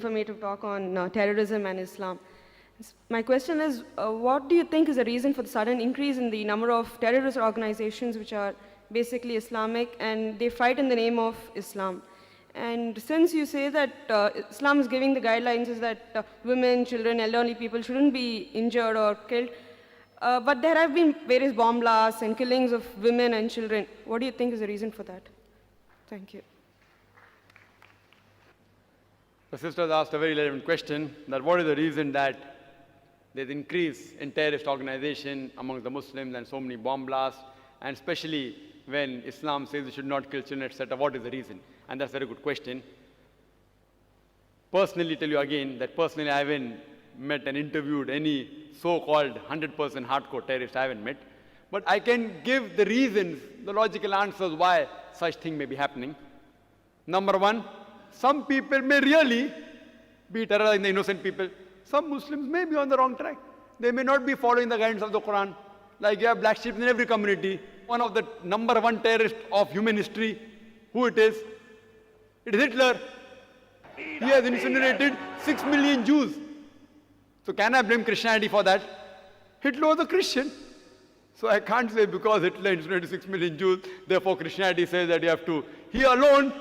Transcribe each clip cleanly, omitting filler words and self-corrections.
For me to talk on terrorism and Islam. My question is, what do you think is the reason for the sudden increase in the number of terrorist organizations which are basically Islamic and they fight in the name of Islam? And since you say that Islam is giving the guidelines is that women, children, elderly people shouldn't be injured or killed, but there have been various bomb blasts and killings of women and children. What do you think is the reason for that? Thank you. The sisters asked a very relevant question, that what is the reason that there's increase in terrorist organization among the Muslims and so many bomb blasts, and especially when Islam says you should not kill children, etc. What is the reason? And that's a very good question. Personally, tell you again that personally I haven't met and interviewed any so-called 100% hardcore terrorist. I haven't met. But I can give the reasons, the logical answers why such thing may be happening. Number one, some people may really be terrorizing the innocent people. Some Muslims may be on the wrong track. They may not be following the guidance of the Quran. Like you have black sheep in every community. One of the number one terrorists of human history, who it is? It is Hitler. He has incinerated 6 million Jews. So can I blame Christianity for that? Hitler was a Christian. So I can't say because Hitler incinerated 6 million Jews, therefore Christianity says that you have to. He alone,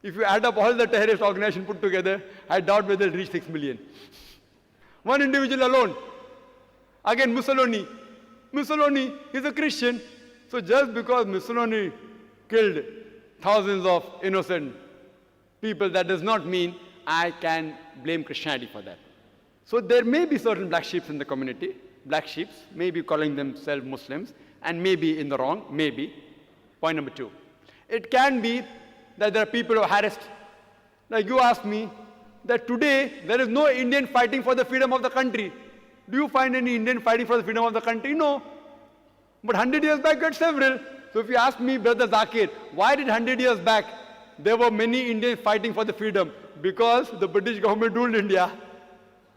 if you add up all the terrorist organizations put together, I doubt whether they'll reach 6 million. One individual alone. Again, Mussolini. Mussolini is a Christian. So just because Mussolini killed thousands of innocent people, that does not mean I can blame Christianity for that. So there may be certain black sheep in the community. Black sheep may be calling themselves Muslims and may be in the wrong, maybe. Point number two. It can be that there are people who are harassed. Like you asked me, that today there is no Indian fighting for the freedom of the country. Do you find any Indian fighting for the freedom of the country? No. But 100 years back, you had several. So if you ask me, Brother Zakir, why did 100 years back there were many Indians fighting for the freedom? Because the British government ruled India.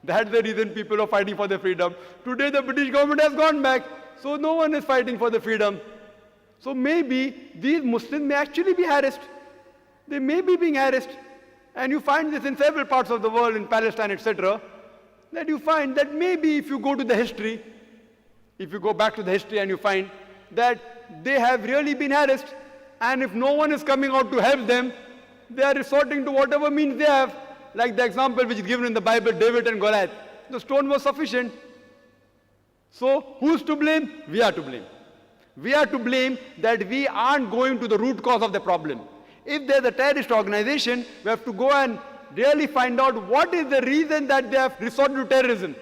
That's the reason people are fighting for their freedom. Today the British government has gone back, so no one is fighting for the freedom. So maybe these Muslims may actually be harassed. They may be being harassed. And you find this in several parts of the world, in Palestine, etc. That you find that maybe if you go to the history, if you go back to the history and you find that they have really been harassed, and if no one is coming out to help them, they are resorting to whatever means they have. Like the example which is given in the Bible, David and Goliath. The stone was sufficient. So who's to blame? We are to blame. We are to blame that we aren't going to the root cause of the problem. If there's a terrorist organization, we have to go and really find out what is the reason that they have resorted to terrorism.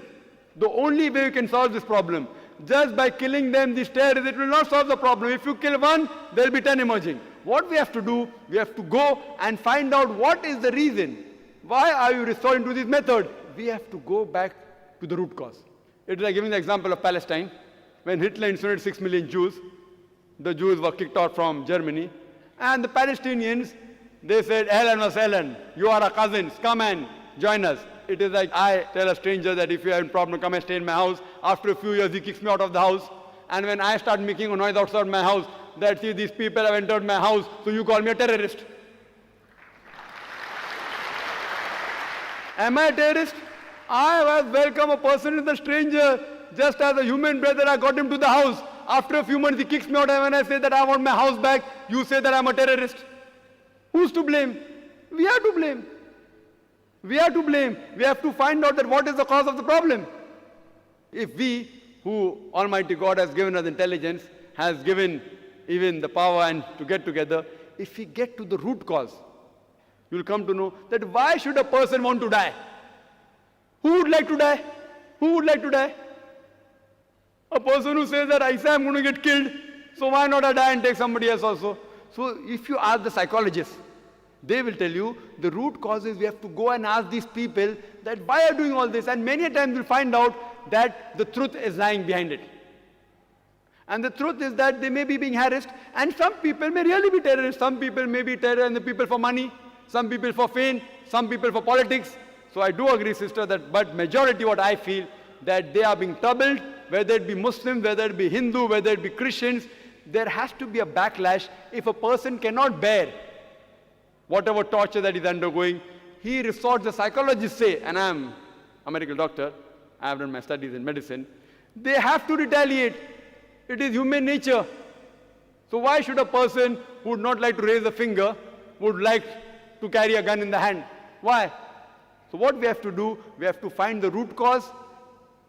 The only way we can solve this problem. Just by killing them, these terrorists, it will not solve the problem. If you kill one, there will be 10 emerging. What we have to do, we have to go and find out what is the reason. Why are you resorting to this method? We have to go back to the root cause. It is like giving the example of Palestine. When Hitler incinerated 6 million Jews, the Jews were kicked out from Germany. And the Palestinians, they said, Ahlan wa sahlan, you are our cousins, come and join us. It is like I tell a stranger that if you have a problem, come and stay in my house. After a few years, he kicks me out of the house. And when I start making a noise outside my house, that see, these people have entered my house, so you call me a terrorist. Am I a terrorist? I have welcomed a person as a stranger, just as a human brother. I got him to the house. After a few months, he kicks me out, and when I say that I want my house back, you say that I'm a terrorist. Who's to blame? We are to blame. We are to blame. We have to find out that what is the cause of the problem. If we, who Almighty God has given us intelligence, has given even the power and to get together, if we get to the root cause, you will come to know that why should a person want to die? Who would like to die? Who would like to die? A person who says that I say I'm going to get killed, so why not I die and take somebody else also? So if you ask the psychologists, they will tell you the root cause is we have to go and ask these people that why are you doing all this? And many a times you'll find out that the truth is lying behind it. And the truth is that they may be being harassed, and some people may really be terrorists. Some people may be terrorists and the people for money, some people for fame, some people for politics. So I do agree, sister, that but majority what I feel that they are being troubled, whether it be Muslims, whether it be Hindu, whether it be Christians. There has to be a backlash. If a person cannot bear whatever torture that is undergoing, he resorts, the psychologists say, and I'm a medical doctor, I have done my studies in medicine, they have to retaliate. It is human nature. So why should a person who would not like to raise a finger would like to carry a gun in the hand? Why? So what we have to do, we have to find the root cause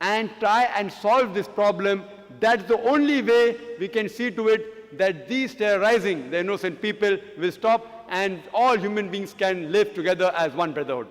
and try and solve this problem. That's the only way we can see to it that these terrorizing the innocent people will stop and all human beings can live together as one brotherhood.